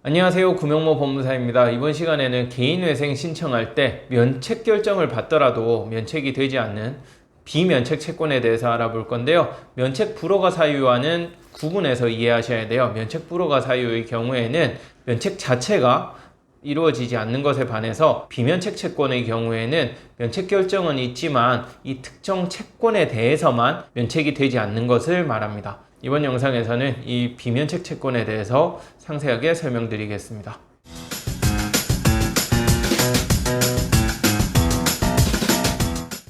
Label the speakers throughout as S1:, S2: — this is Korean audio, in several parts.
S1: 안녕하세요. 구명모 법무사입니다. 이번 시간에는 개인회생 신청할 때 면책 결정을 받더라도 면책이 되지 않는 비면책 채권에 대해서 알아볼 건데요. 면책 불허가 사유와는 구분해서 이해하셔야 돼요. 면책 불허가 사유의 경우에는 면책 자체가 이루어지지 않는 것에 반해서 비면책 채권의 경우에는 면책 결정은 있지만 이 특정 채권에 대해서만 면책이 되지 않는 것을 말합니다. 이번 영상에서는 이 비면책 채권에 대해서 상세하게 설명드리겠습니다.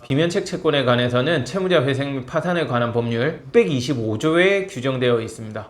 S1: 비면책 채권에 관해서는 채무자 회생 및 파산에 관한 법률 625조에 규정되어 있습니다.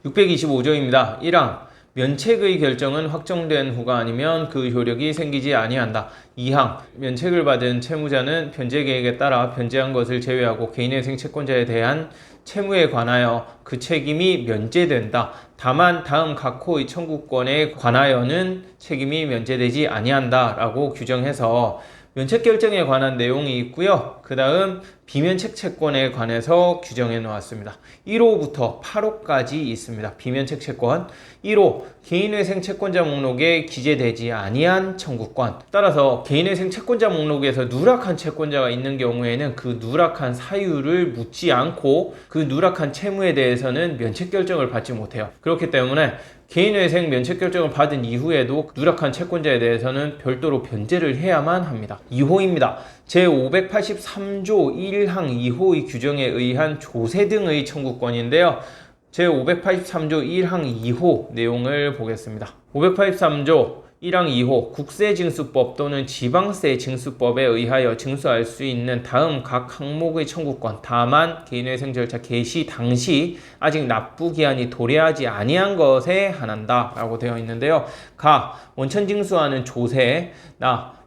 S1: 625조입니다. 1항 면책의 결정은 확정된 후가 아니면 그 효력이 생기지 아니한다. 2항 면책을 받은 채무자는 변제계획에 따라 변제한 것을 제외하고 개인회생 채권자에 대한 채무에 관하여 그 책임이 면제된다. 다만 다음 각 호의 청구권에 관하여는 책임이 면제되지 아니한다 라고 규정해서 면책 결정에 관한 내용이 있고요. 그 다음 비면책 채권에 관해서 규정해 놓았습니다. 1호부터 8호까지 있습니다. 비면책 채권 1호 개인회생 채권자 목록에 기재되지 아니한 청구권. 따라서 개인회생 채권자 목록에서 누락한 채권자가 있는 경우에는 그 누락한 사유를 묻지 않고 그 누락한 채무에 대해서는 면책 결정을 받지 못해요. 그렇기 때문에 개인회생 면책 결정을 받은 이후에도 누락한 채권자에 대해서는 별도로 변제를 해야만 합니다. 2호입니다. 제583조 1항 2호의 규정에 의한 조세 등의 청구권인데요. 제583조 1항 2호 내용을 보겠습니다. 583조 1항 2호 국세징수법 또는 지방세징수법에 의하여 징수할 수 있는 다음 각 항목의 청구권, 다만 개인회생 절차 개시 당시 아직 납부기한이 도래하지 아니한 것에 한한다 라고 되어 있는데요. 가 원천징수하는 조세,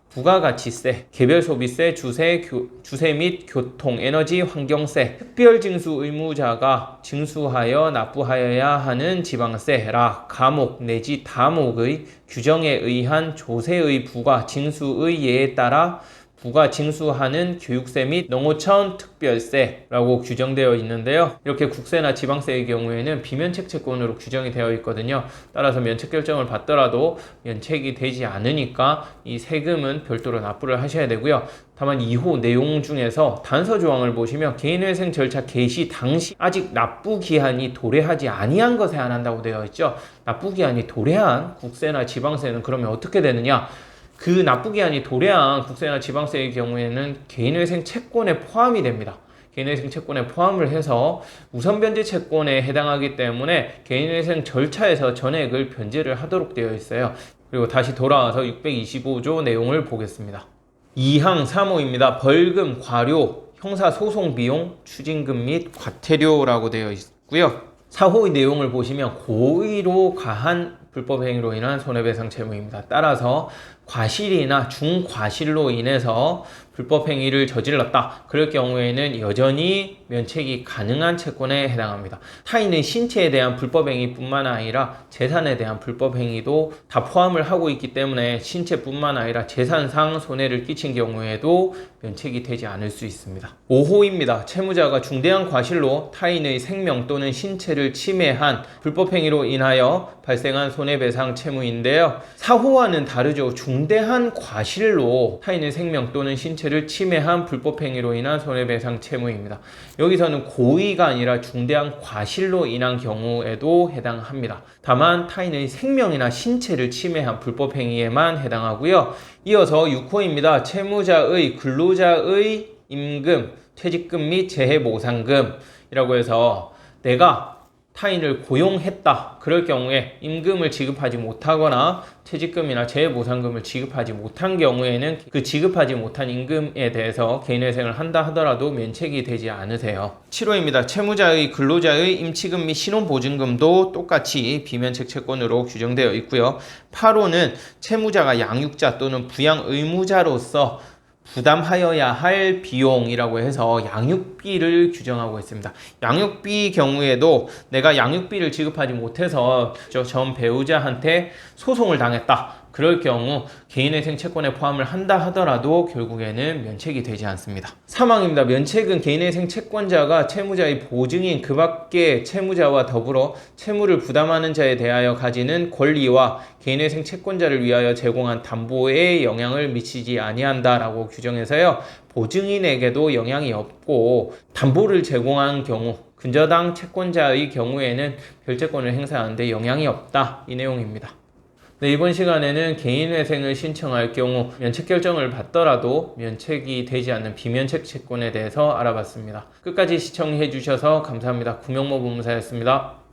S1: 부가가치세, 개별소비세, 주세 및 교통, 에너지, 환경세, 특별징수 의무자가 징수하여 납부하여야 하는 지방세, 과목 내지 다목의 규정에 의한 조세의 부과 징수의 예에 따라 부가 징수하는 교육세 및 농어촌 특별세라고 규정되어 있는데요. 이렇게 국세나 지방세의 경우에는 비면책 채권으로 규정이 되어 있거든요. 따라서 면책 결정을 받더라도 면책이 되지 않으니까 이 세금은 별도로 납부를 하셔야 되고요. 다만 2호 내용 중에서 단서 조항을 보시면 개인회생 절차 개시 당시 아직 납부기한이 도래하지 아니한 것에 한한다고 되어 있죠. 납부기한이 도래한 국세나 지방세는 그러면 어떻게 되느냐? 그 납부기한이 도래한 국세나 지방세의 경우에는 개인회생 채권에 포함이 됩니다. 개인회생 채권에 포함을 해서 우선변제 채권에 해당하기 때문에 개인회생 절차에서 전액을 변제를 하도록 되어 있어요. 그리고 다시 돌아와서 625조 내용을 보겠습니다. 2항 3호입니다. 벌금, 과료, 형사소송비용, 추징금 및 과태료라고 되어 있고요. 4호의 내용을 보시면 고의로 가한 불법행위로 인한 손해배상 채무입니다. 따라서 과실이나 중과실로 인해서 불법행위를 저질렀다. 그럴 경우에는 여전히 면책이 가능한 채권에 해당합니다. 타인의 신체에 대한 불법행위뿐만 아니라 재산에 대한 불법행위도 다 포함을 하고 있기 때문에 신체뿐만 아니라 재산상 손해를 끼친 경우에도 면책이 되지 않을 수 있습니다. 5호입니다. 채무자가 중대한 과실로 타인의 생명 또는 신체를 침해한 불법행위로 인하여 발생한 손해배상 채무인데요. 4호와는 다르죠. 중대한 과실로 타인의 생명 또는 신체를 침해한 불법행위로 인한 손해배상 채무입니다. 여기서는 고의가 아니라 중대한 과실로 인한 경우에도 해당합니다. 다만 타인의 생명이나 신체를 침해한 불법행위에만 해당하고요. 이어서 6호입니다. 채무자의 근로자의 임금, 퇴직금 및 재해보상금이라고 해서 내가 타인을 고용했다. 그럴 경우에 임금을 지급하지 못하거나 퇴직금이나 재해보상금을 지급하지 못한 경우에는 그 지급하지 못한 임금에 대해서 개인회생을 한다 하더라도 면책이 되지 않으세요. 7호입니다. 채무자의 근로자의 임치금 및 신혼보증금도 똑같이 비면책 채권으로 규정되어 있고요. 8호는 채무자가 양육자 또는 부양 의무자로서 부담하여야 할 비용이라고 해서 양육비를 규정하고 있습니다. 양육비 경우에도 내가 양육비를 지급하지 못해서 전 배우자한테 소송을 당했다. 그럴 경우 개인회생 채권에 포함을 한다 하더라도 결국에는 면책이 되지 않습니다. 사망입니다. 면책은 개인회생 채권자가 채무자의 보증인 그 밖의 채무자와 더불어 채무를 부담하는 자에 대하여 가지는 권리와 개인회생 채권자를 위하여 제공한 담보에 영향을 미치지 아니한다라고 규정해서요. 보증인에게도 영향이 없고 담보를 제공한 경우 근저당 채권자의 경우에는 별채권을 행사하는데 영향이 없다. 이 내용입니다. 네, 이번 시간에는 개인회생을 신청할 경우 면책 결정을 받더라도 면책이 되지 않는 비면책 채권에 대해서 알아봤습니다. 끝까지 시청해 주셔서 감사합니다. 구명모 법무사였습니다.